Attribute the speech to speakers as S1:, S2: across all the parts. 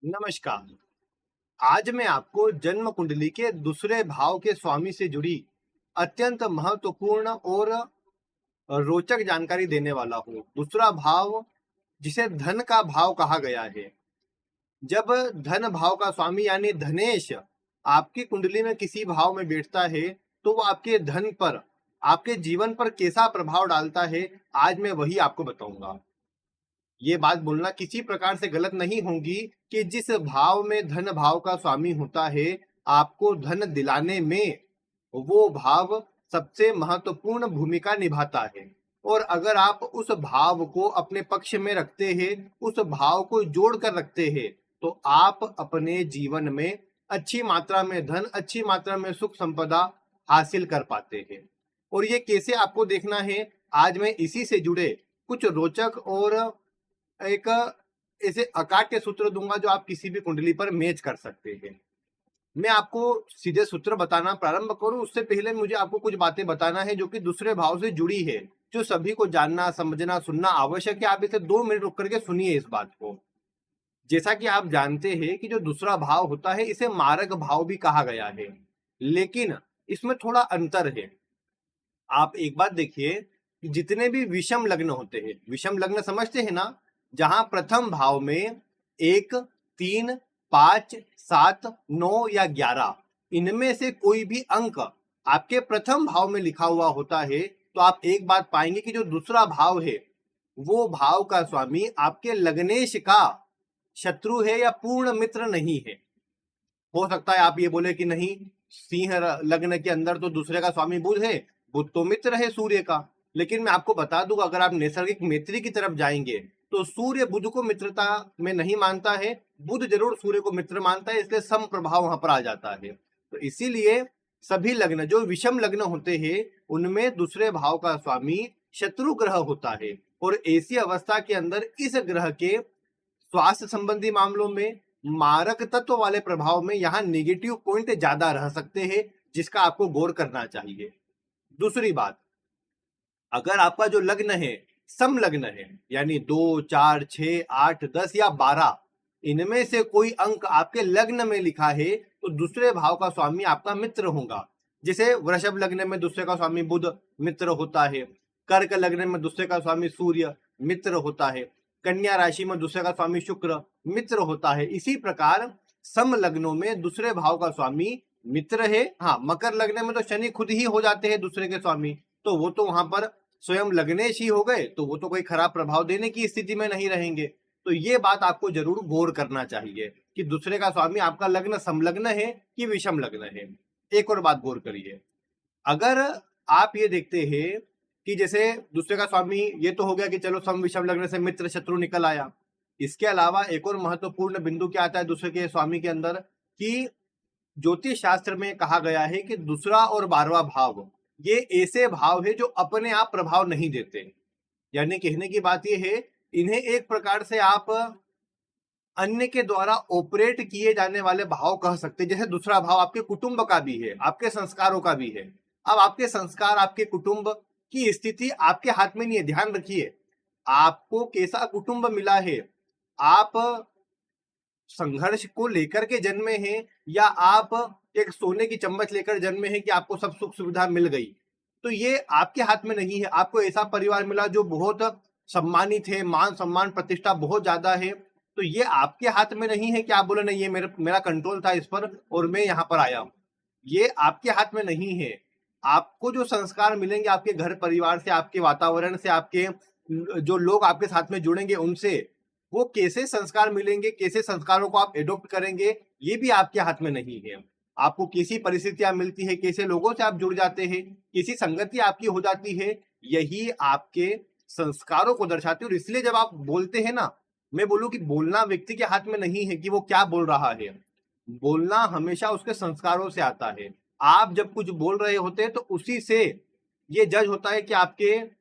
S1: नमस्कार। आज मैं आपको जन्म कुंडली के दूसरे भाव के स्वामी से जुड़ी अत्यंत महत्वपूर्ण और रोचक जानकारी देने वाला हूँ। दूसरा भाव जिसे धन का भाव कहा गया है। जब धन भाव का स्वामी यानी धनेश आपकी कुंडली में किसी भाव में बैठता है तो वो आपके धन पर, आपके जीवन पर कैसा प्रभाव डालता है, आज मैं वही आपको बताऊंगा। ये बात बोलना किसी प्रकार से गलत नहीं होगी कि जिस भाव में धन भाव का स्वामी होता है, आपको धन दिलाने में वो भाव सबसे महत्वपूर्ण भूमिका निभाता है। और अगर आप उस भाव को अपने पक्ष में रखते हैं, उस भाव को जोड़ कर रखते हैं, तो आप अपने जीवन में अच्छी मात्रा में धन, अच्छी मात्रा में सुख संपदा हासिल कर पाते हैं। और ये कैसे आपको देखना है, आज मैं इसी से जुड़े कुछ रोचक और एक ऐसे अकाट्य सूत्र दूंगा जो आप किसी भी कुंडली पर मैच कर सकते हैं। मैं आपको सीधे सूत्र बताना प्रारंभ करूं उससे पहले मुझे आपको कुछ बातें बताना है जो कि दूसरे भाव से जुड़ी है, जो सभी को जानना, समझना, सुनना आवश्यक है। आप इसे 2 मिनट रुक करके सुनिए इस बात को। जैसा कि आप जानते हैं कि जो दूसरा भाव होता है इसे मारक भाव भी कहा गया है, लेकिन इसमें थोड़ा अंतर है। आप एक बात देखिए कि जितने भी विषम लग्न होते हैं, विषम लग्न समझते हैं ना, जहां प्रथम भाव में 1, 3, 5, 7, 9 या 11 इनमें से कोई भी अंक आपके प्रथम भाव में लिखा हुआ होता है, तो आप एक बात पाएंगे कि जो दूसरा भाव है वो भाव का स्वामी आपके लग्नेश का शत्रु है या पूर्ण मित्र नहीं है। हो सकता है आप ये बोले कि नहीं, सिंह लग्न के अंदर तो दूसरे का स्वामी बुध है, बुध तो मित्र है सूर्य का। लेकिन मैं आपको बता दूं, अगर आप नैसर्गिक मैत्री की तरफ जाएंगे तो सूर्य बुध को मित्रता में नहीं मानता है, बुध जरूर सूर्य को मित्र मानता है, इसलिए सम प्रभाव वहां पर आ जाता है। तो इसीलिए सभी लग्न जो विषम लग्न होते हैं उनमें दूसरे भाव का स्वामी शत्रु ग्रह होता है। और ऐसी अवस्था के अंदर इस ग्रह के स्वास्थ्य संबंधी मामलों में, मारक तत्व वाले प्रभाव में यहाँ नेगेटिव पॉइंट ज्यादा रह सकते हैं, जिसका आपको गौर करना चाहिए। दूसरी बात, अगर आपका जो लग्न है सम लग्न है, यानी 2, 4, 6, 8, 10 या 12 इनमें से कोई अंक आपके लग्न में लिखा है तो दूसरे भाव का स्वामी आपका मित्र होगा। जैसे वृषभ लग्न में दूसरे का स्वामी बुध मित्र होता है, कर्क लग्न में दूसरे का स्वामी सूर्य मित्र होता है, कन्या राशि में दूसरे का स्वामी शुक्र मित्र होता है। इसी प्रकार सम लग्नों में दूसरे भाव का स्वामी मित्र है। हाँ, मकर लग्न में तो शनि खुद ही हो जाते हैं दूसरे के स्वामी, तो वो तो वहां पर स्वयं लग्नेश ही हो गए, तो वो तो कोई खराब प्रभाव देने की स्थिति में नहीं रहेंगे। तो ये बात आपको जरूर गौर करना चाहिए कि दूसरे का स्वामी आपका लग्न समलग्न है कि विषम लग्न है। एक और बात गौर करिए, अगर आप ये देखते हैं कि जैसे दूसरे का स्वामी ये तो हो गया कि चलो सम विषम लग्न से मित्र शत्रु निकल आया, इसके अलावा एक और महत्वपूर्ण बिंदु क्या आता है दूसरे के स्वामी के अंदर, कि ज्योतिष शास्त्र में कहा गया है कि दूसरा और 12वां भाव ये ऐसे भाव है जो अपने आप प्रभाव नहीं देते। यानी कहने की बात यह है, इन्हें एक प्रकार से आप अन्य के द्वारा ऑपरेट किए जाने वाले भाव कह सकते हैं। जैसे दूसरा भाव आपके कुटुंब का भी है, आपके संस्कारों का भी है। अब आपके संस्कार, आपके कुटुंब की स्थिति आपके हाथ में नहीं है। ध्यान रखिए, आपको कैसा कुटुंब मिला है, आप संघर्ष को लेकर के जन्मे हैं या आप एक सोने की चम्मच लेकर जन्मे हैं कि आपको सब सुख सुविधा मिल गई, तो ये आपके हाथ में नहीं है। आपको ऐसा परिवार मिला जो बहुत सम्मानित है, मान सम्मान प्रतिष्ठा बहुत ज्यादा है, तो ये आपके हाथ में नहीं है कि आप बोले नहीं, ये मेरा कंट्रोल था इस पर और मैं यहाँ पर आया हूँ। ये आपके हाथ में नहीं है। आपको जो संस्कार मिलेंगे आपके घर परिवार से, आपके वातावरण से, आपके जो लोग आपके साथ में जुड़ेंगे उनसे, वो कैसे संस्कार मिलेंगे, कैसे संस्कारों को आप एडॉप्ट करेंगे, ये भी आपके हाथ में नहीं है। आपको कैसी परिस्थितियां मिलती है, कैसे लोगों से आप जुड़ जाते हैं, कैसी संगति आपकी हो जाती है, यही आपके संस्कारों को दर्शाती है। और इसलिए जब आप बोलते हैं ना, मैं बोलूं कि बोलना व्यक्ति के हाथ में नहीं है कि वो क्या बोल रहा है, बोलना हमेशा उसके संस्कारों से आता है। आप जब कुछ बोल रहे होते हैं तो उसी से ये जज होता है कि आपके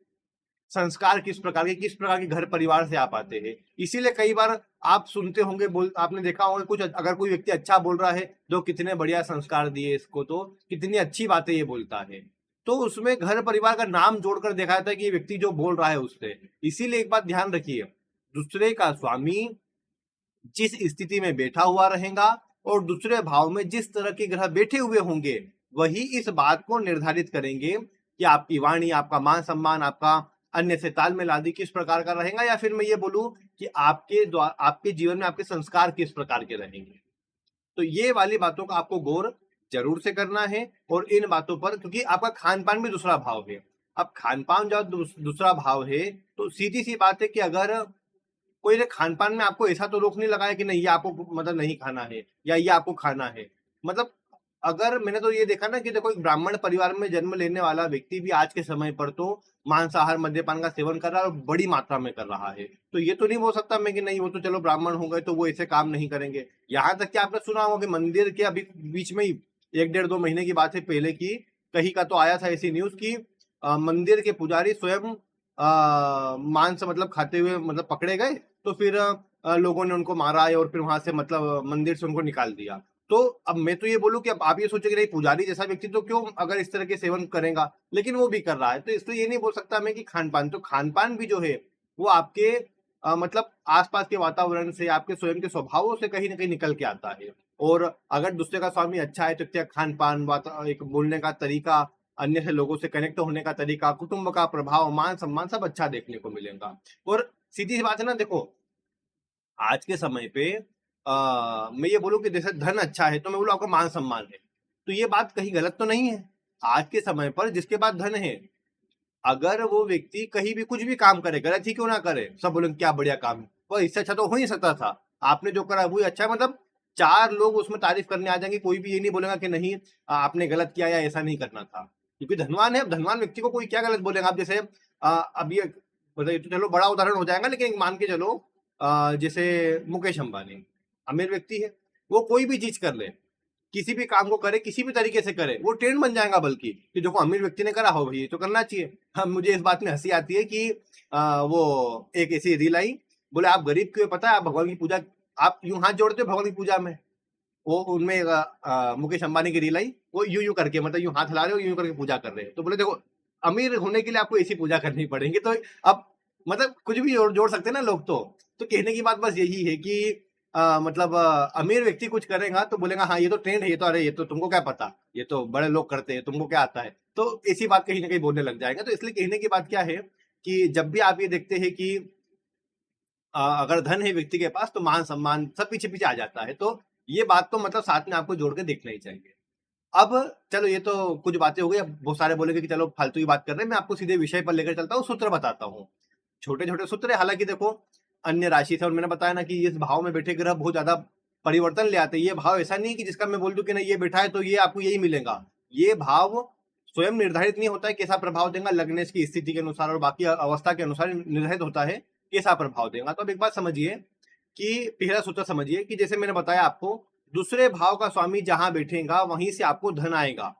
S1: संस्कार किस प्रकार के घर परिवार से आप आते हैं। इसीलिए कई बार आप सुनते होंगे, आपने देखा होगा कुछ, अगर कोई व्यक्ति अच्छा बोल रहा है तो कितने बढ़िया संस्कार दिए इसको, तो कितनी अच्छी बातें ये बोलता है, तो उसमें घर परिवार का नाम जोड़कर देखा जाता है कि ये व्यक्ति जो बोल रहा है उससे। इसीलिए एक बात ध्यान रखिए, दूसरे का स्वामी जिस स्थिति में बैठा हुआ रहेगा और दूसरे भाव में जिस तरह के ग्रह बैठे हुए होंगे, वही इस बात को निर्धारित करेंगे कि आपकी वाणी, आपका मान सम्मान, आपका अन्य से तालमेल आदि किस प्रकार का रहेगा, या फिर मैं ये बोलूं कि आपके जीवन में आपके संस्कार किस प्रकार के रहेंगे। तो ये वाली बातों का आपको गौर जरूर से करना है। और इन बातों पर, क्योंकि आपका खान पान भी दूसरा भाव है, अब खान पान जब दूसरा भाव है तो सीधी सी बात है कि अगर कोई ने खान पान में आपको ऐसा तो रोक नहीं लगाया कि नहीं ये आपको मतलब नहीं खाना है या ये आपको खाना है। मतलब अगर मैंने तो ये देखा ना कि देखो, एक ब्राह्मण परिवार में जन्म लेने वाला व्यक्ति भी आज के समय पर तो मांसाहार मद्यपान का सेवन कर रहा है और बड़ी मात्रा में कर रहा है। तो ये तो नहीं बोल सकता मैं कि नहीं वो तो चलो ब्राह्मण हो गए तो वो ऐसे काम नहीं करेंगे। यहाँ तक कि आपने सुना होगा कि मंदिर के अभी बीच में ही 1 डेढ़ 2 महीने की बात है पहले की, कहीं का तो आया था ऐसी न्यूज की मंदिर के पुजारी स्वयं मांस मतलब खाते हुए मतलब पकड़े गए, तो फिर लोगों ने उनको मारा है और फिर वहां से मतलब मंदिर से उनको निकाल दिया। तो अब मैं तो ये बोलूं कि अब आप ये सोचेंगे नहीं पुजारी जैसा व्यक्ति तो क्यों अगर इस तरह के सेवन करेगा, लेकिन वो भी कर रहा है। तो इसलिए ये नहीं बोल सकता मैं कि खान पान, तो खान पान भी जो है वो आपके मतलब आसपास के वातावरण से, आपके स्वयं के स्वभावों से कहीं ना कहीं निकल के आता है। और अगर दूसरे का स्वामी अच्छा है तो क्या खान पान, एक बोलने का तरीका, अन्य से लोगों से कनेक्ट होने का तरीका, कुटुंब का प्रभाव, मान सम्मान सब अच्छा देखने को मिलेगा। और सीधी सी बात है ना, देखो आज के समय पे मैं ये बोलूं कि जैसे धन अच्छा है तो मैं बोलूं आपका मान सम्मान है, तो ये बात कहीं गलत तो नहीं है। आज के समय पर जिसके पास धन है, अगर वो व्यक्ति कहीं भी कुछ भी काम करे, गलत ही क्यों ना करे, सब बोलेंगे क्या बढ़िया काम है, और इससे अच्छा तो हो ही सकता था। आपने जो करा वही अच्छा है, मतलब 4 लोग उसमें तारीफ करने आ जाएंगे, कोई भी ये नहीं बोलेगा कि नहीं आपने गलत किया या ऐसा नहीं करना था, क्योंकि धनवान है। अब धनवान व्यक्ति को कोई क्या गलत बोलेगा। आप जैसे अब ये मतलब ये तो चलो बड़ा उदाहरण हो जाएगा, लेकिन मान के चलो जैसे मुकेश अंबानी अमीर व्यक्ति है, वो कोई भी चीज कर ले, किसी भी काम को करे, किसी भी तरीके से करे, वो ट्रेंड बन जाएगा। बल्कि कि देखो अमीर व्यक्ति ने करा हो भाई, ये तो करना चाहिए। हम मुझे इस बात में हंसी आती है कि वो एक ऐसी रील आई, बोले आप गरीब क्यों, पता है आप भगवान की पूजा, आप यूं हाथ जोड़ते हो भगवान की पूजा में। वो उनमें मुकेश अंबानी की रील आई, वो यूं यूं करके मतलब यूं हाथ हिला रहे हो, यूं करके पूजा कर रहे हैं। तो बोले देखो अमीर होने के लिए आपको ऐसी पूजा करनी पड़ेगी। तो अब मतलब कुछ भी जोड़ सकते हैं ना लोग। तो कहने की बात बस यही है कि मतलब अमीर व्यक्ति कुछ करेगा तो बोलेगा हाँ ये तो ट्रेंड है, ये तो अरे ये तो तुमको क्या पता, ये तो बड़े लोग करते हैं, तुमको क्या आता है। तो ऐसी बात कहीं ना कहीं बोलने लग जाएगा। तो इसलिए कहने की बात क्या है कि जब भी आप ये देखते हैं कि अगर धन है व्यक्ति के पास तो मान सम्मान सब पीछे पीछे आ जाता है। तो ये बात तो मतलब साथ में आपको जोड़ के देखना ही चाहिए। अब चलो ये तो कुछ बातें हो गई, अब बहुत सारे बोलेंगे कि चलो फालतू की बात कर रहे हैं, मैं आपको सीधे विषय पर लेकर चलता हूँ, सूत्र बताता हूँ। छोटे छोटे सूत्र है, हालांकि देखो अन्य राशि से, और मैंने बताया ना कि इस भाव में बैठे ग्रह बहुत ज्यादा परिवर्तन ले आते हैं। ये भाव ऐसा नहीं कि जिसका मैं बोल दूं कि ना ये बैठा है तो ये आपको यही मिलेगा। ये भाव स्वयं निर्धारित नहीं होता है कैसा प्रभाव देगा, लग्न की स्थिति के अनुसार और बाकी अवस्था के अनुसार निर्धारित होता है कैसा प्रभाव देगा। तो अब एक बात समझिए कि पहला सूत्र समझिए कि जैसे मैंने बताया आपको, दूसरे भाव का स्वामी जहां बैठेगा वहीं से आपको धन आएगा।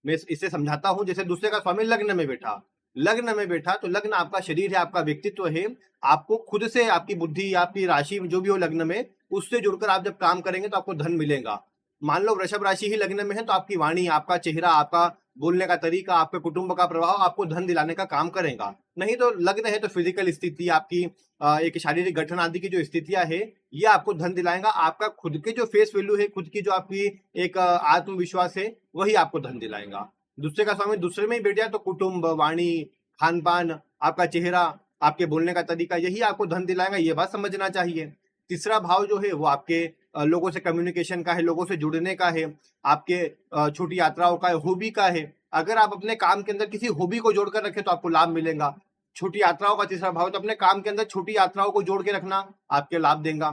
S1: मैं इससे समझाता हूं, जैसे दूसरे का स्वामी लग्न में बैठा, लग्न में बैठा तो लग्न आपका शरीर है, आपका व्यक्तित्व है। आपको खुद से आपकी बुद्धि, आपकी राशि जो भी हो लग्न में, उससे जुड़कर आप जब काम करेंगे तो आपको धन मिलेगा। मान लो वृषभ राशि ही लग्न में है तो आपकी वाणी, आपका चेहरा, आपका बोलने का तरीका, आपके कुटुंब का प्रभाव आपको धन दिलाने का काम करेगा। नहीं तो लग्न है तो फिजिकल स्थिति आपकी, एक शारीरिक गठन आदि की जो स्थितियां है, ये आपको धन दिलाएगा। आपका खुद के जो फेस वैल्यू है, खुद की जो आपकी एक आत्मविश्वास है, वही आपको धन दिलाएगा। दूसरे का स्वामी दूसरे में ही बैठ जाए तो कुटुंब, वाणी, खान पान, आपका चेहरा, आपके बोलने का तरीका, यही आपको धन दिलाएगा। ये बात समझना चाहिए। तीसरा भाव जो है वो आपके लोगों से कम्युनिकेशन का है, लोगों से जुड़ने का है, आपके छोटी यात्राओं का है, हॉबी का है। अगर आप अपने काम के अंदर किसी हॉबी को जोड़कर रखें तो आपको लाभ मिलेगा। छोटी यात्राओं का तीसरा भाव, तो अपने काम के अंदर छोटी यात्राओं को जोड़ के रखना आपके लाभ देगा।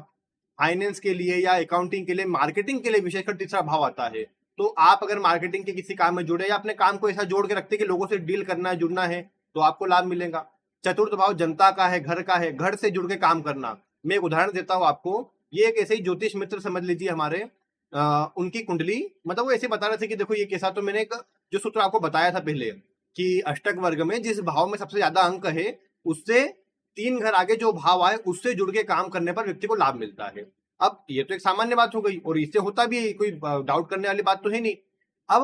S1: फाइनेंस के लिए या अकाउंटिंग के लिए, मार्केटिंग के लिए विशेषकर तीसरा भाव आता है। तो आप अगर मार्केटिंग के किसी काम में जुड़े या अपने काम को ऐसा जोड़ के रखते कि लोगों से डील करना है, जुड़ना है, तो आपको लाभ मिलेगा। चतुर्थ भाव जनता का है, घर का है, घर से जुड़ के काम करना। मैं एक उदाहरण देता हूँ आपको, ये एक ऐसे ही ज्योतिष मित्र समझ लीजिए हमारे, उनकी कुंडली, मतलब वो ऐसे बता रहे थे कि देखो ये कैसा, तो मैंने एक जो सूत्र आपको बताया था पहले कि अष्टक वर्ग में जिस भाव में सबसे ज्यादा अंक है, उससे 3 घर आगे जो भाव आए उससे जुड़ के काम करने पर व्यक्ति को लाभ मिलता है। अब ये तो एक सामान्य बात हो गई और इससे होता भी है, कोई डाउट करने वाली बात तो है नहीं। अब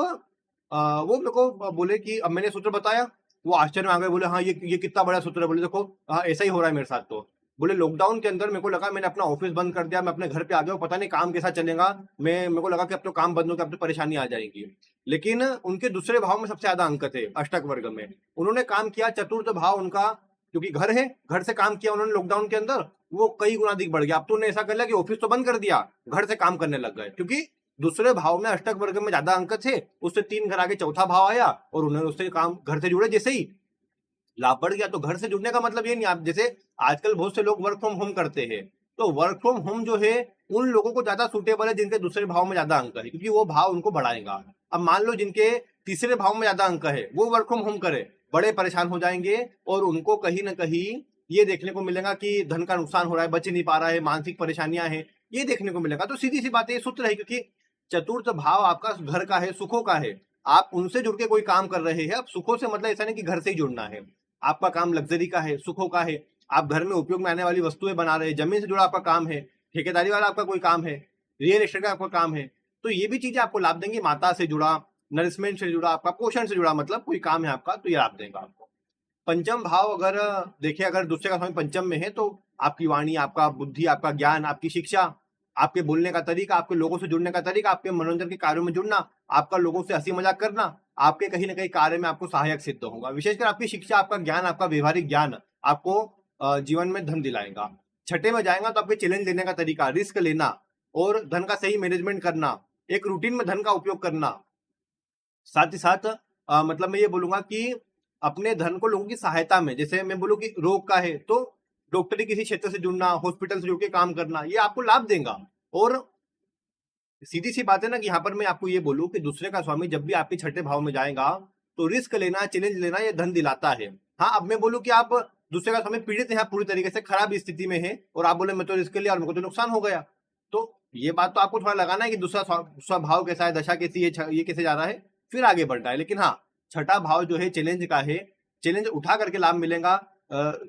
S1: वो मेरे को बोले कि अब मैंने सूत्र बताया, वो आश्चर्य में आ गए, बोले हाँ ये कितना बड़ा सूत्र है। बोले देखो हाँ ऐसा ही हो रहा है मेरे साथ। तो बोले लॉकडाउन के अंदर मेरे को लगा, मैंने अपना ऑफिस बंद कर दिया, मैं अपने घर पे आ गया हूँ, पता नहीं काम कैसा चलेगा, मैं मेरे को लगा कि अब तो काम बंद हो गया, अब तो परेशानी आ जाएगी। लेकिन उनके दूसरे भाव में सबसे ज्यादा अंक थे, अष्टक वर्ग में। उन्होंने काम किया, चतुर्थ भाव उनका क्योंकि घर है, घर से काम किया उन्होंने लॉकडाउन के अंदर, वो कई गुना अधिक बढ़ गया। अब तो उन्होंने ऐसा कर लिया कि ऑफिस तो बंद कर दिया, घर से काम करने लग गए, क्योंकि दूसरे भाव में अष्टक वर्ग में ज्यादा अंक थे, उससे 3 घर आगे चौथा भाव आया और उन्होंने उससे काम, घर से जुड़े, जैसे ही लाभ बढ़ गया। तो घर से जुड़ने का मतलब ये नहीं, आप जैसे आजकल बहुत से लोग वर्क फ्रॉम होम करते हैं, तो वर्क फ्रॉम होम जो है उन लोगों को ज्यादा सूटेबल है जिनके दूसरे भाव में ज्यादा अंक है, क्योंकि वो भाव उनको बढ़ाएगा। अब मान लो जिनके तीसरे भाव में ज्यादा अंक है, वो वर्क फ्रॉम होम करे, बड़े परेशान हो जाएंगे और उनको कहीं ना कहीं ये देखने को मिलेगा कि धन का नुकसान हो रहा है, बच नहीं पा रहा है, मानसिक परेशानियां हैं, ये देखने को मिलेगा। तो सीधी सी बात है, ये सूत्र है, क्योंकि चतुर्थ भाव आपका घर का है, सुखों का है, आप उनसे जुड़ के कोई काम कर रहे हैं। अब सुखों से मतलब ऐसा नहीं कि घर से ही जुड़ना है, आपका काम लग्जरी का है, सुखों का है, आप घर में उपयोग में आने वाली वस्तुएं बना रहे हैं, जमीन से जुड़ा आपका काम है, ठेकेदारी वाला आपका कोई काम है, रियल एस्टेट का आपका काम है, तो ये भी चीजें आपको लाभ देंगी। माता से जुड़ा, नरिशमेंट से जुड़ा, आपका पोषण से जुड़ा, मतलब कोई काम है आपका, तो ये लाभ देगा आपको। पंचम भाव अगर देखिए, अगर दूसरे का समय पंचम में है, तो आपकी वाणी, आपका बुद्धि, आपका ज्ञान, आपकी शिक्षा, आपके बोलने का तरीका, आपके लोगों से जुड़ने का तरीका, आपके मनोरंजन के कार्यों में जुड़ना, आपका लोगों से हंसी मजाक करना, आपके कहीं ना कहीं कार्य में आपको सहायक सिद्ध होगा। विशेषकर आपकी शिक्षा, आपका ज्ञान, आपका व्यवहारिक ज्ञान आपको जीवन में धन दिलाएगा। छठे में जाएगा तो आपके चैलेंज लेने का तरीका, रिस्क लेना और धन का सही मैनेजमेंट करना, एक रूटीन में धन का उपयोग करना, साथ ही साथ मतलब मैं ये बोलूंगा कि अपने धन को लोगों की सहायता में, जैसे मैं बोलूँ कि रोग का है तो डॉक्टरी किसी क्षेत्र से जुड़ना, हॉस्पिटल से जुड़ के काम करना, ये आपको लाभ देगा। और सीधी सी बात है ना कि यहाँ पर मैं आपको ये बोलूं कि दूसरे का स्वामी जब भी आपके छठे भाव में जाएगा तो रिस्क लेना, चैलेंज लेना, ये धन दिलाता है। हाँ, अब मैं बोलूं कि आप दूसरे का स्वामी पीड़ित है, पूरी तरीके से खराब स्थिति में है, और आप बोले मैं तो रिस्क लिया और मेरे को तो नुकसान हो गया, तो ये बात तो आपको थोड़ा लगाना है कि दूसरा स्वभाव कैसा है, दशा कैसी है, ये कैसे जा रहा है, फिर आगे बढ़ता है। लेकिन हाँ, छठा भाव जो है चैलेंज का है, चैलेंज उठा करके लाभ मिलेगा।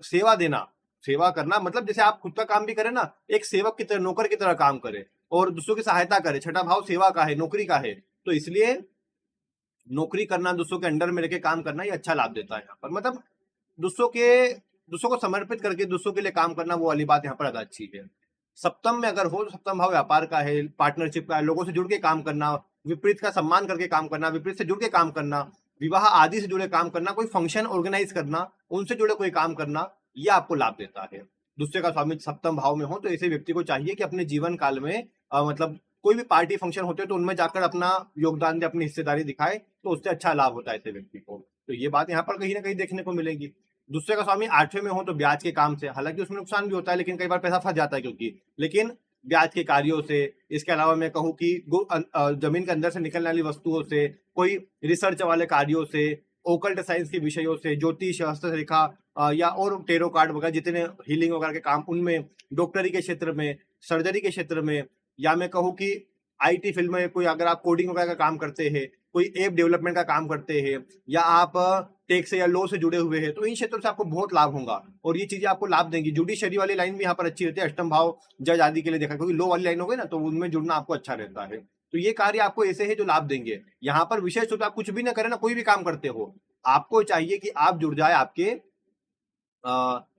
S1: सेवा देना, सेवा करना, मतलब जैसे आप खुद का काम भी करें ना, एक सेवक की तरह, नौकर की तरह काम करे और दूसरों की सहायता करे। छठा भाव सेवा का है, नौकरी का है, तो इसलिए नौकरी करना, दूसरों के अंडर में रहकर काम करना, ये अच्छा लाभ देता है यहाँ पर। मतलब दूसरों को समर्पित करके दूसरों के लिए काम करना, वो वाली बात यहाँ पर ज्यादा अच्छी है। सप्तम में अगर हो तो सप्तम भाव व्यापार का है, पार्टनरशिप का है, लोगों से जुड़ के काम करना, विपरीत का सम्मान करके काम करना, विपरीत से जुड़ के काम करना, विवाह आदि से जुड़े काम करना, कोई फंक्शन ऑर्गेनाइज करना, उनसे जुड़े कोई काम करना, ये आपको लाभ देता है। दूसरे का स्वामी सप्तम भाव में हो तो ऐसे व्यक्ति को चाहिए कि अपने जीवन काल में मतलब कोई भी पार्टी फंक्शन होते हैं तो उनमें जाकर अपना योगदान दे, अपनी हिस्सेदारी दिखाए, तो उससे अच्छा लाभ होता है ऐसे व्यक्ति को। तो ये बात यहाँ पर कहीं ना कहीं देखने को मिलेगी। दूसरे का स्वामी आठवें में हो तो ब्याज के काम से, हालांकि उसमें नुकसान भी होता है, लेकिन कई बार पैसा फंस जाता है क्योंकि, लेकिन ब्याज के कार्यों से, इसके अलावा मैं कहूँ कि जमीन के अंदर से निकलने वाली वस्तुओं से, कोई रिसर्च वाले कार्यों से, ओकल्ट साइंस के विषयों से, ज्योतिष, हस्तरेखा या और टेरो कार्ड वगैरह जितने हीलिंग वगैरह के काम, उनमें, डॉक्टरी के क्षेत्र में, सर्जरी के क्षेत्र में, या मैं कहूँ कि आईटी फील्ड में कोई, अगर आप कोडिंग वगैरह का काम करते हैं, कोई ऐप डेवलपमेंट का काम करते हैं, या आप टेक्स से या लॉ से जुड़े हुए हैं, तो इन क्षेत्रों से आपको बहुत लाभ होगा और ये चीजें आपको लाभ देंगी। जुडिशरी वाली लाइन भी यहाँ पर अच्छी रहती है, अष्टम भाव जज आदि के लिए देखा, क्योंकि लॉ वाली लाइन हो गई ना, तो उनमें जुड़ना आपको अच्छा रहता है। तो ये कार्य आपको ऐसे है जो लाभ देंगे। यहाँ पर विशेष रूप से आप कुछ भी ना करें ना, कोई भी काम करते हो, आपको चाहिए कि आप जुड़ जाए आपके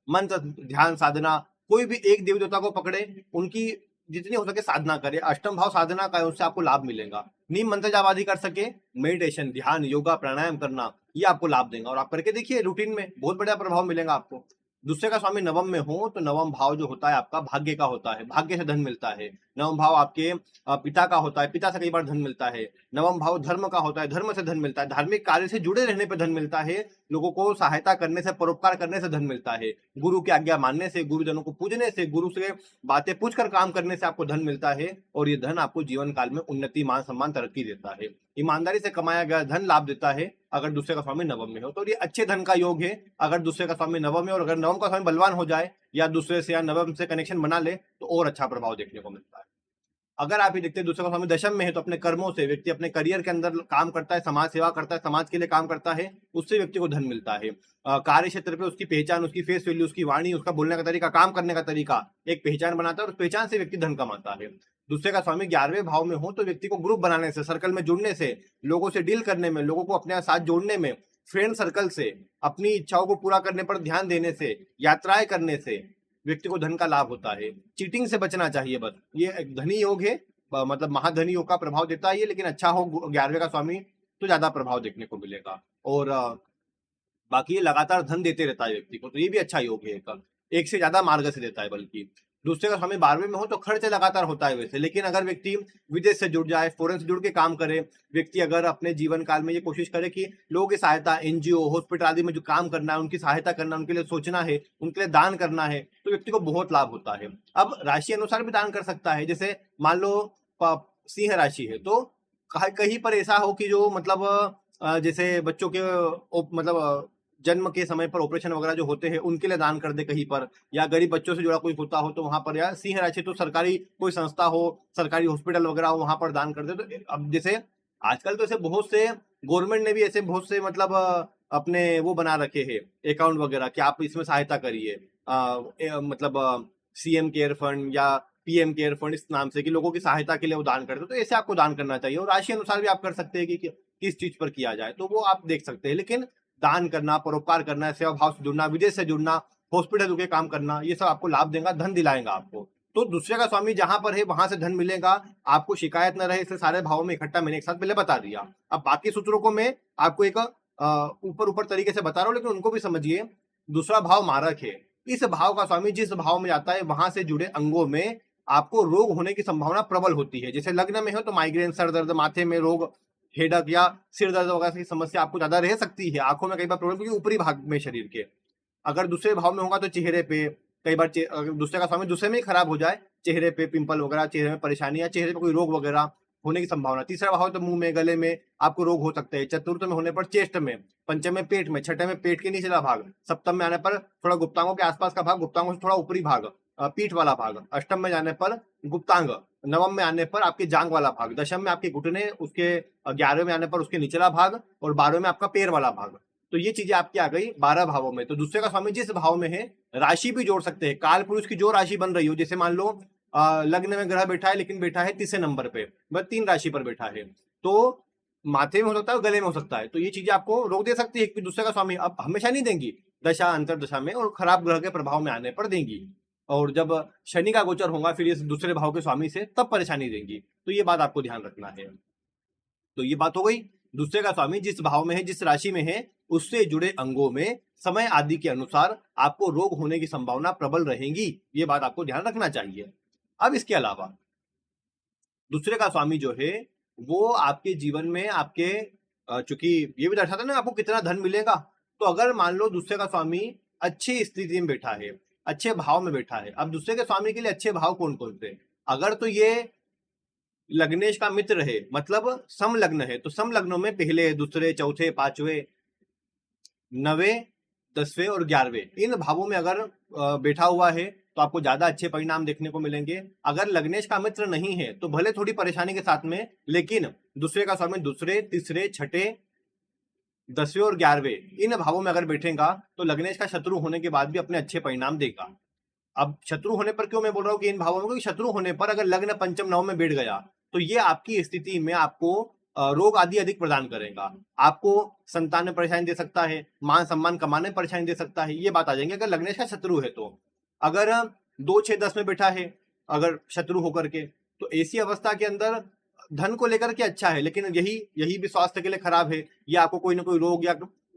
S1: मंत्र, ध्यान, साधना, कोई भी एक देवी देवता को पकड़े, उनकी जितनी हो सके साधना करे, अष्टम भाव साधना का है, उससे आपको लाभ मिलेगा। नीम मंत्र जाप आदि कर सके, मेडिटेशन, ध्यान, योगा, प्राणायाम करना, ये आपको लाभ देगा और आप करके देखिए रूटीन में, बहुत बढ़िया प्रभाव मिलेगा आपको। दूसरे का स्वामी नवम में हो तो नवम भाव जो होता है आपका भाग्य का होता है, भाग्य से धन मिलता है। नवम भाव आपके पिता का होता है, पिता से कई बार धन मिलता है। नवम भाव धर्म का होता है, धर्म से धन मिलता है, धार्मिक कार्य से जुड़े रहने पर धन मिलता है, लोगों को सहायता करने से, परोपकार करने से धन मिलता है, गुरु की आज्ञा मानने से, गुरुजनों को पूजने से, गुरु से बातें पूछकर काम करने से आपको धन मिलता है और ये धन आपको जीवन काल में उन्नति, मान सम्मान, तरक्की देता है। ईमानदारी से कमाया गया धन लाभ देता है अगर दूसरे का स्वामी नवम में हो, तो ये अच्छे धन का योग है अगर दूसरे का स्वामी नवम में, और अगर नवम का स्वामी बलवान हो जाए या दूसरे से या नवम से कनेक्शन बना ले तो और अच्छा प्रभाव देखने को मिलता है। अगर आप ये देखते हैं दूसरे का स्वामी दशम में है तो अपने कर्मों से व्यक्ति अपने करियर के अंदर काम करता है, समाज सेवा करता है, समाज के लिए काम करता है, उससे व्यक्ति को धन मिलता है। कार्य क्षेत्र पे उसकी पहचान, उसकी फेस वैल्यू, उसकी वाणी, उसका बोलने का तरीका, काम करने का तरीका एक पहचान बनाता है और उस पहचान से व्यक्ति धन कमाता है। दूसरे का स्वामी 11वें भाव में हो तो व्यक्ति को ग्रुप बनाने से, सर्कल में जुड़ने से, लोगों से डील करने में, लोगों को अपने साथ जोड़ने में, फ्रेंड सर्कल से, अपनी इच्छाओं को पूरा करने पर ध्यान देने से, यात्राएं करने से, व्यक्ति को धन का लाभ होता है। चीटिंग से बचना चाहिए बस। ये एक धनी योग है, मतलब महाधनी योग का प्रभाव देता है ये, लेकिन अच्छा हो 11वें का स्वामी तो ज्यादा प्रभाव देखने को मिलेगा। और बाकी ये लगातार धन देते रहता है व्यक्ति को, तो ये भी अच्छा योग है। एक से ज्यादा मार्ग से देता है। बल्कि दूसरे का स्वामी 12वें में हो तो खर्च लगातार होता है वैसे, लेकिन अगर व्यक्ति विदेश से जुड़ जाए, फॉरेन से जुड़ के काम करे, व्यक्ति अगर अपने जीवन काल में ये कोशिश करे कि लोगों की सहायता, एनजीओ, हॉस्पिटल आदि में जो काम करना है उनकी सहायता करना, उनके लिए सोचना है, उनके लिए दान करना है, तो व्यक्ति को बहुत लाभ होता है। अब राशि अनुसार भी दान कर सकता है। जैसे मान लो सिंह राशि है, तो कहीं पर ऐसा हो कि जो मतलब जैसे बच्चों के मतलब जन्म के समय पर ऑपरेशन वगैरह जो होते हैं उनके लिए दान कर दे कहीं पर, या गरीब बच्चों से जुड़ा कोई होता हो तो वहां पर, या सिंह राशि तो सरकारी कोई संस्था हो, सरकारी हॉस्पिटल वगैरह हो, वहां पर दान कर दे। तो अब जैसे आजकल तो ऐसे बहुत से गवर्नमेंट ने भी ऐसे बहुत से मतलब अपने वो बना रखे हैं अकाउंट वगैरह कि आप इसमें सहायता करिए, मतलब सीएम केयर फंड या पीएम केयर फंड इस नाम से, कि लोगों की सहायता के लिए वो दान करते हैं। तो ऐसे आपको दान करना चाहिए। और राशि अनुसार भी आप कर सकते हैं कि किस चीज पर किया जाए, तो वो आप देख सकते हैं। लेकिन दान करना, परोपकार करना, सेवा भाव से जुड़ना, विदेश से जुड़ना, हॉस्पिटल के काम करना, ये सब आपको लाभ देगा, धन दिलाएगा आपको। तो दूसरे का स्वामी जहां पर है वहां से धन मिलेगा, आपको शिकायत न रहे, इसलिए सारे भावों में इकट्ठा मैंने एक साथ पहले बता दिया। अब बाकी सूत्रों को मैं आपको एक ऊपर ऊपर तरीके से बता रहा हूँ, लेकिन उनको भी समझिए। दूसरा भाव मारक है। इस भाव का स्वामी जिस भाव में जाता है वहां से जुड़े अंगों में आपको रोग होने की संभावना प्रबल होती है। जैसे लग्न में हो तो माइग्रेन, सर दर्द, माथे में रोग, हेडक या सिर दर्द वगैरह की समस्या आपको ज्यादा रह सकती है। आंखों में कई बार प्रॉब्लम, क्योंकि ऊपरी भाग में शरीर के। अगर दूसरे भाव में होगा तो चेहरे पे कई बार अगर दूसरे का स्वामी दूसरे में ही खराब हो जाए, चेहरे पे पिंपल वगैरह, चेहरे में परेशानी या चेहरे पे कोई रोग वगैरह होने की संभावना। तीसरा भाव तो मुंह में, गले में आपको रोग हो सकते हैं। चतुर्थ में होने पर चेस्ट में, पंचम में पेट में, छठे में पेट के निचला भाग, सप्तम में आने पर थोड़ा गुप्तांगों के आसपास का भाग, गुप्तांगों से थोड़ा ऊपरी भाग, पीठ वाला भाग, अष्टम में जाने पर गुप्तांग, नवम में आने पर आपके जांग वाला भाग, दशम में आपके घुटने, उसके 11वें में आने पर उसके निचला भाग, और 12वें में आपका पैर वाला भाग। तो ये चीजें आपकी आ गई 12 भावों में। तो दूसरे का स्वामी जिस भाव में है, राशि भी जोड़ सकते हैं। काल पुरुष की जो राशि बन रही हो, जैसे मान लो लग्न में ग्रह बैठा है, लेकिन बैठा है तीसरे नंबर पे, बस 3 राशि पर बैठा है, तो माथे में हो सकता है, गले में हो सकता है। तो ये चीजें आपको रोक दे सकती है कि दूसरे का स्वामी अब हमेशा नहीं देंगी, दशा अंतर दशा में और खराब ग्रह के प्रभाव में आने पर देंगी। और जब शनि का गोचर होगा फिर इस दूसरे भाव के स्वामी से, तब परेशानी देंगी। तो ये बात आपको ध्यान रखना है। तो ये बात हो गई। दूसरे का स्वामी जिस भाव में है, जिस राशि में है, उससे जुड़े अंगों में समय आदि के अनुसार आपको रोग होने की संभावना प्रबल रहेगी। ये बात आपको ध्यान रखना चाहिए। अब इसके अलावा दूसरे का स्वामी जो है वो आपके जीवन में आपके चूंकि ये भी दर्शाता है ना आपको कितना धन मिलेगा। तो अगर मान लो दूसरे का स्वामी अच्छी स्थिति में बैठा है, अच्छे भाव में बैठा है। अब दूसरे के स्वामी के लिए अच्छे भाव कौन कौन से? अगर तो ये लग्नेश का मित्र है, मतलब सम लग्न है, तो सम लग्नों में पहले, दूसरे, चौथे, पांचवे, 9वें, 10वें और 11वें, इन भावों में अगर बैठा हुआ है तो आपको ज्यादा अच्छे परिणाम देखने को मिलेंगे। अगर लग्नेश का मित्र नहीं है तो भले थोड़ी परेशानी के साथ में, लेकिन दूसरे का स्वामी दूसरे, तीसरे, छठे, 10वें और 11वें इन भावों में अगर बैठेगा तो लग्नेश का शत्रु होने के बाद भी अपने अच्छे परिणाम देगा। अब शत्रु होने पर क्यों मैं बोल रहा हूँ कि इन भावों में, क्योंकि शत्रु होने पर अगर लग्न पंचम नव में बैठ गया तो ये आपकी स्थिति में आपको रोग आदि अधिक प्रदान करेगा। आपको संतान में परेशानी दे सकता है, मान सम्मान कमाने में परेशानी दे सकता है। ये बात आ जाएंगे अगर लग्नेश का शत्रु है तो। अगर 2, 6, 10 में बैठा है अगर शत्रु होकर के, तो ऐसी अवस्था के अंदर धन को लेकर के अच्छा है, लेकिन यही भी स्वास्थ्य के लिए खराब है। या आपको कोई ना कोई रोग, या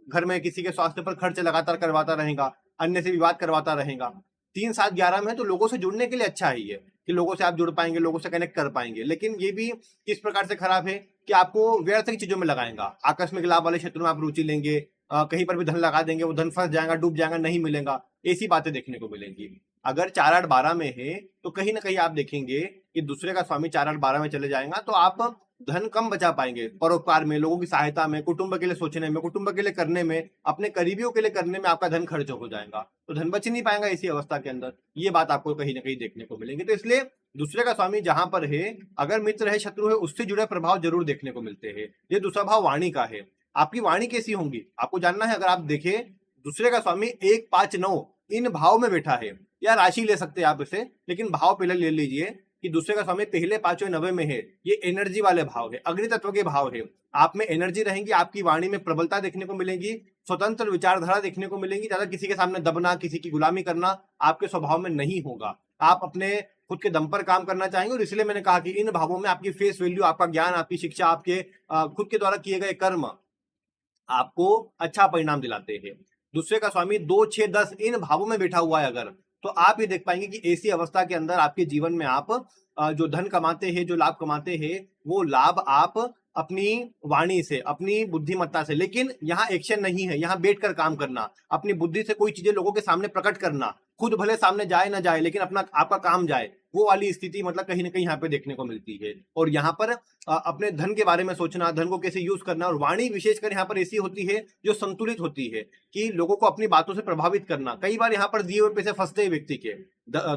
S1: घर में किसी के स्वास्थ्य पर खर्च लगातार करवाता रहेगा, अन्य से विवाद करवाता रहेगा। 3, 7, 11 में तो लोगों से जुड़ने के लिए अच्छा ही है कि लोगों से आप जुड़ पाएंगे, लोगों से कनेक्ट कर पाएंगे। लेकिन ये भी किस प्रकार से खराब है कि आपको व्यर्थ की चीजों में लगाएगा। आकस्मिक लाभ वाले क्षेत्रों में आप रुचि लेंगे, कहीं पर भी धन लगा देंगे, वो धन फंस जाएगा, डूब जाएगा, नहीं मिलेगा। ऐसी बातें देखने को मिलेंगी। अगर 4, 8, 12 में है तो कहीं ना कहीं आप देखेंगे कि दूसरे का स्वामी 4, 8, 12 में चले जाएगा, तो आप धन कम बचा पाएंगे। परोपकार में, लोगों की सहायता में, कुटुंब के लिए सोचने में, कुटुंब के लिए करने में, अपने करीबियों के लिए करने में आपका धन खर्च हो जाएगा, तो धन बच नहीं पाएगा इसी अवस्था के अंदर। ये बात आपको कहीं ना कहीं देखने को मिलेंगी। तो इसलिए दूसरे का स्वामी जहां पर है, अगर मित्र है, शत्रु है, उससे जुड़े प्रभाव जरूर देखने को मिलते हैं। ये दूसरा भाव वाणी का है। आपकी वाणी कैसी होंगी आपको जानना है। अगर आप देखें दूसरे का स्वामी 1, 5, 9 इन भाव में बैठा है, या राशि ले सकते हैं आप इसे, लेकिन भाव पहले ले लीजिए। कि दूसरे का स्वामी पहले 5वें 9वें में है, ये एनर्जी वाले भाव है, अग्नि तत्व के भाव है। आप में एनर्जी रहेंगी, आपकी वाणी में प्रबलता देखने को मिलेगी, स्वतंत्र विचारधारा देखने को मिलेगी, ज्यादा किसी के सामने दबना, किसी की गुलामी करना आपके स्वभाव में नहीं होगा। आप अपने खुद के दम पर काम करना चाहेंगे, और इसलिए मैंने कहा कि इन भावों में आपकी फेस वैल्यू, आपका ज्ञान, आपकी शिक्षा, आपके खुद के द्वारा किए गए कर्म आपको अच्छा परिणाम दिलाते हैं। दूसरे का स्वामी 2, 6, 10 इन भावों में बैठा हुआ है अगर, तो आप ये देख पाएंगे कि ऐसी अवस्था के अंदर आपके जीवन में आप जो धन कमाते हैं, जो लाभ कमाते हैं, वो लाभ आप अपनी वाणी से, अपनी बुद्धिमत्ता से, लेकिन यहाँ एक्शन नहीं है, यहाँ बैठकर काम करना, अपनी बुद्धि से कोई चीजें लोगों के सामने प्रकट करना, खुद भले सामने जाए ना जाए लेकिन अपना आपका काम जाए, वो वाली स्थिति मतलब कहीं ना कहीं यहाँ पे देखने को मिलती है। और यहाँ पर अपने धन के बारे में सोचना, धन को कैसे यूज करना, और वाणी विशेषकर यहाँ पर ऐसी होती है जो संतुलित होती है कि लोगों को अपनी बातों से प्रभावित करना। कई बार यहाँ पर दिए हुए पैसे फंसते हैं व्यक्ति के,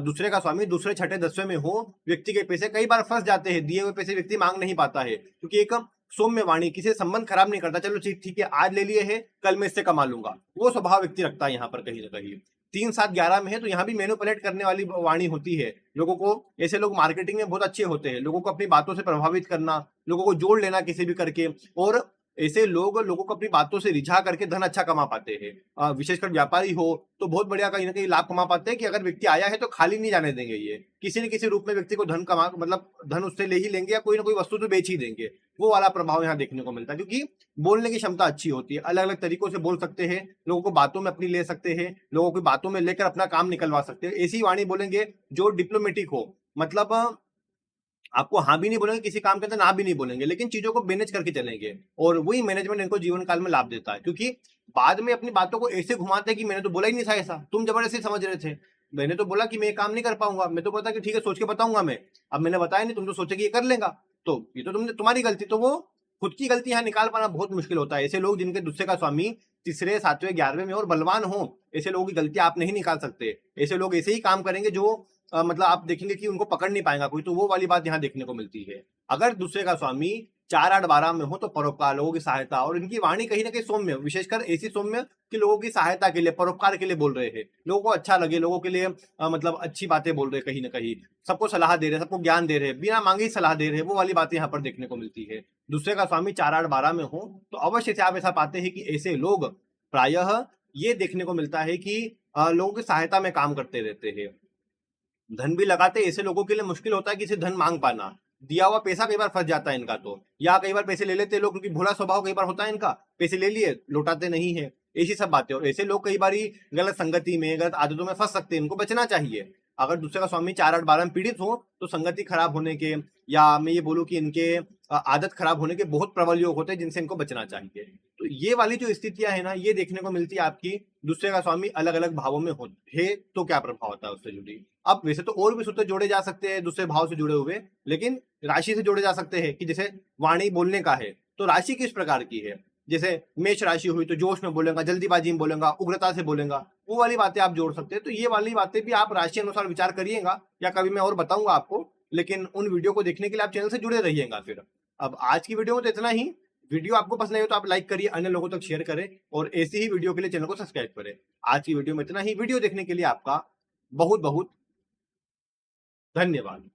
S1: दूसरे का स्वामी दूसरे, छठे, 10वें में हो, व्यक्ति के पैसे कई बार फंस जाते हैं, दिए हुए पैसे व्यक्ति मांग नहीं पाता है, क्योंकि एक सौम्य वाणी, किसी संबंध खराब नहीं करता, चलो ठीक है आज ले लिए है, कल मैं इससे कमा लूंगा, वो स्वभाव व्यक्ति रखता है यहाँ पर कहीं ना कहीं। 3, 7, 11 में है तो यहाँ भी मैनिपुलेट करने वाली वाणी होती है लोगों को। ऐसे लोग मार्केटिंग में बहुत अच्छे होते हैं, लोगों को अपनी बातों से प्रभावित करना, लोगों को जोड़ लेना किसी भी करके, और ऐसे लोग लोगों को अपनी बातों से रिझा करके धन अच्छा कमा पाते हैं। विशेषकर व्यापारी हो तो बहुत बढ़िया कहीं ना कहीं लाभ कमा पाते हैं कि अगर व्यक्ति आया है तो खाली नहीं जाने देंगे, ये किसी न किसी रूप में व्यक्ति को धन कमा, मतलब धन उससे ले ही लेंगे या कोई ना कोई वस्तु तो बेच ही देंगे। वो वाला प्रभाव यहाँ देखने को मिलता है, क्योंकि बोलने की क्षमता अच्छी होती है, अलग अलग तरीकों से बोल सकते हैं, लोगों को बातों में अपनी ले सकते हैं, लोगों की बातों में लेकर अपना काम निकलवा सकते हैं। ऐसी वाणी बोलेंगे जो डिप्लोमेटिक हो, मतलब आपको हाँ भी नहीं बोलेंगे, किसी काम के अंदर ना भी नहीं बोलेंगे, लेकिन चीजों को मैनेज करके चलेंगे, और वही मैनेजमेंट इनको जीवन काल में लाभ देता है। क्योंकि बाद में अपनी बातों को ऐसे घुमाते हैं कि मैंने तो बोला ही नहीं था ऐसा, तुम जबरदस्ती समझ रहे थे, मैंने तो बोला कि मैं काम नहीं कर पाऊंगा, मैं तो पता कि ठीक है सोच के बताऊंगा मैं, अब मैंने बताया नहीं, तुम तो सोचे कि ये कर लेगा, तो ये तो तुमने तुम्हारी गलती। तो वो खुद की गलती यहाँ निकाल पाना बहुत मुश्किल होता है। ऐसे लोग जिनके दूसरे का स्वामी तीसरे, 7वें, 11वें में और बलवान हो, ऐसे लोगों की गलती आप नहीं निकाल सकते। ऐसे लोग ऐसे ही काम करेंगे जो मतलब आप देखेंगे कि उनको पकड़ नहीं पाएगा कोई, तो वो वाली बात यहाँ देखने को मिलती है। अगर दूसरे का स्वामी 4, 8, 12 में हो तो परोपकार, लोगों की सहायता, और इनकी वाणी कहीं ना कहीं सौम्य, विशेषकर ऐसी सौम्य कि लोगों की सहायता के लिए, परोपकार के लिए बोल रहे हैं, लोगों को अच्छा लगे, लोगों के लिए मतलब अच्छी बातें बोल रहे हैं, कहीं ना कहीं सबको सलाह दे रहे हैं, सबको ज्ञान दे रहे हैं, बिना मांगे ही सलाह दे रहे हैं, वो वाली बातें यहाँ पर देखने को मिलती है। दूसरे का स्वामी 4, 8, 12 में हो तो अवश्य से आप ऐसा पाते हैं कि ऐसे लोग प्रायः ये देखने को मिलता है कि लोगों की सहायता में काम करते रहते हैं, धन भी लगाते। ऐसे लोगों के लिए मुश्किल होता है किसी धन मांग पाना, दिया हुआ पैसा कई बार फंस जाता है इनका, तो या कई बार पैसे ले लेते हैं लोग, क्योंकि भोला स्वभाव कई बार होता है इनका, पैसे ले लिए लौटाते नहीं है, ऐसी सब बातें। और ऐसे लोग कई बार गलत संगति में, गलत आदतों में फंस सकते हैं, इनको बचना चाहिए। अगर दूसरे का स्वामी 4, 8, 12 में पीड़ित हो तो संगति खराब होने के, या मैं ये बोलूं कि इनके आदत खराब होने के बहुत प्रबल योग होते हैं, जिनसे इनको बचना चाहिए। तो ये वाली जो स्थितियां है ना, ये देखने को मिलती है आपकी दूसरे का स्वामी अलग अलग भावों में है तो क्या प्रभाव होता है उससे जुड़ी। अब वैसे तो और भी सूत्र जोड़े जा सकते हैं दूसरे भाव से जुड़े हुए, लेकिन राशि से जोड़े जा सकते हैं कि जैसे वाणी बोलने का है तो राशि किस प्रकार की है, जैसे मेष राशि हुई तो जोश में बोलेगा, जल्दीबाजी में बोलेगा, उग्रता से बोलेगा, वो वाली बातें आप जोड़ सकते हैं। तो ये वाली बातें भी आप राशि अनुसार विचार करिएगा, या कभी मैं और बताऊंगा आपको, लेकिन उन वीडियो को देखने के लिए आप चैनल से जुड़े रहिएगा। फिर अब आज की वीडियो में तो इतना ही। वीडियो आपको पसंद आई हो तो आप लाइक करिए, अन्य लोगों तक शेयर करें, और ऐसी ही वीडियो के लिए चैनल को सब्सक्राइब करें। आज की वीडियो में इतना ही। वीडियो देखने के लिए आपका बहुत बहुत धन्यवाद।